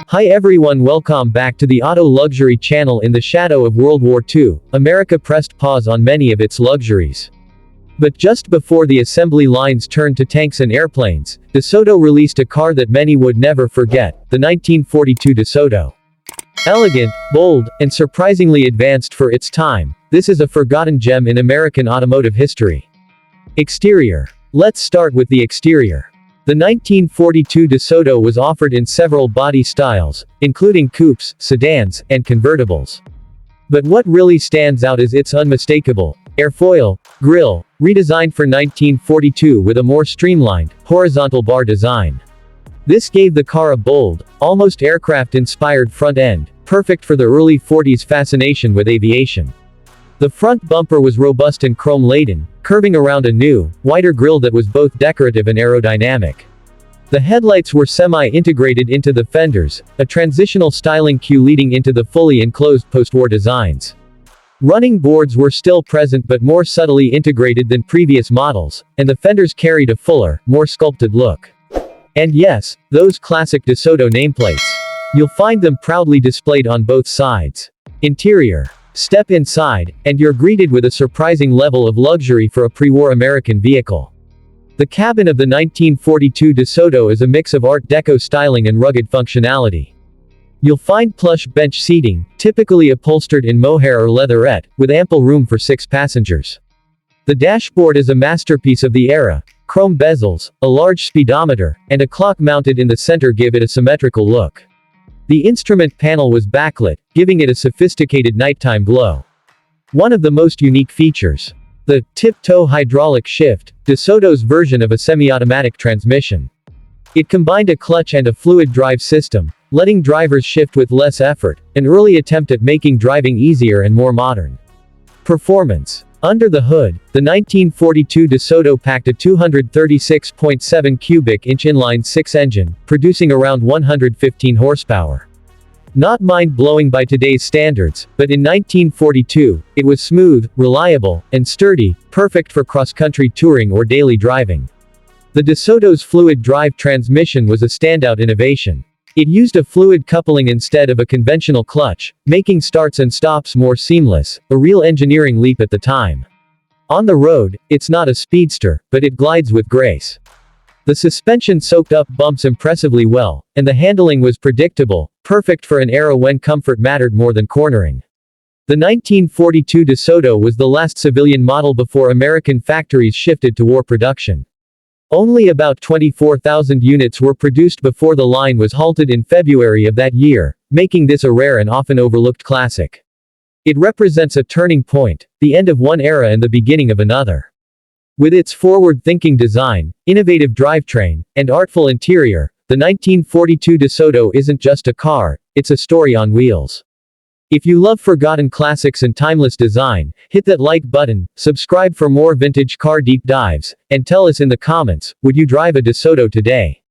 Hi everyone, welcome back to the Auto Luxury channel. In the shadow of World War II, America pressed pause on many of its luxuries. But just before the assembly lines turned to tanks and airplanes, DeSoto released a car that many would never forget, the 1942 DeSoto. Elegant, bold, and surprisingly advanced for its time, this is a forgotten gem in American automotive history. Exterior. Let's start with the exterior. The 1942 DeSoto was offered in several body styles, including coupes, sedans, and convertibles. But what really stands out is its unmistakable airfoil grille, redesigned for 1942 with a more streamlined, horizontal bar design. This gave the car a bold, almost aircraft-inspired front end, perfect for the early 40s fascination with aviation. The front bumper was robust and chrome-laden, curving around a new, wider grille that was both decorative and aerodynamic. The headlights were semi-integrated into the fenders, a transitional styling cue leading into the fully enclosed post-war designs. Running boards were still present but more subtly integrated than previous models, and the fenders carried a fuller, more sculpted look. And yes, those classic DeSoto nameplates. You'll find them proudly displayed on both sides. Interior. Step inside, and you're greeted with a surprising level of luxury for a pre-war American vehicle. The cabin of the 1942 DeSoto is a mix of Art Deco styling and rugged functionality. You'll find plush bench seating, typically upholstered in mohair or leatherette, with ample room for 6 passengers. The dashboard is a masterpiece of the era. Chrome bezels, a large speedometer, and a clock mounted in the center give it a symmetrical look. The instrument panel was backlit, giving it a sophisticated nighttime glow. One of the most unique features. The tip-toe hydraulic shift, DeSoto's version of a semi-automatic transmission. It combined a clutch and a fluid drive system, letting drivers shift with less effort, an early attempt at making driving easier and more modern. Performance. Under the hood, the 1942 DeSoto packed a 236.7 cubic inch inline-6 engine, producing around 115 horsepower. Not mind-blowing by today's standards, but in 1942, it was smooth, reliable, and sturdy, perfect for cross-country touring or daily driving. The DeSoto's fluid drive transmission was a standout innovation. It used a fluid coupling instead of a conventional clutch, making starts and stops more seamless, a real engineering leap at the time. On the road, it's not a speedster, but it glides with grace. The suspension soaked up bumps impressively well, and the handling was predictable, perfect for an era when comfort mattered more than cornering. The 1942 DeSoto was the last civilian model before American factories shifted to war production. Only about 24,000 units were produced before the line was halted in February of that year, making this a rare and often overlooked classic. It represents a turning point, the end of one era and the beginning of another. With its forward-thinking design, innovative drivetrain, and artful interior, the 1942 DeSoto isn't just a car, it's a story on wheels. If you love forgotten classics and timeless design, hit that like button, subscribe for more vintage car deep dives, and tell us in the comments, would you drive a DeSoto today?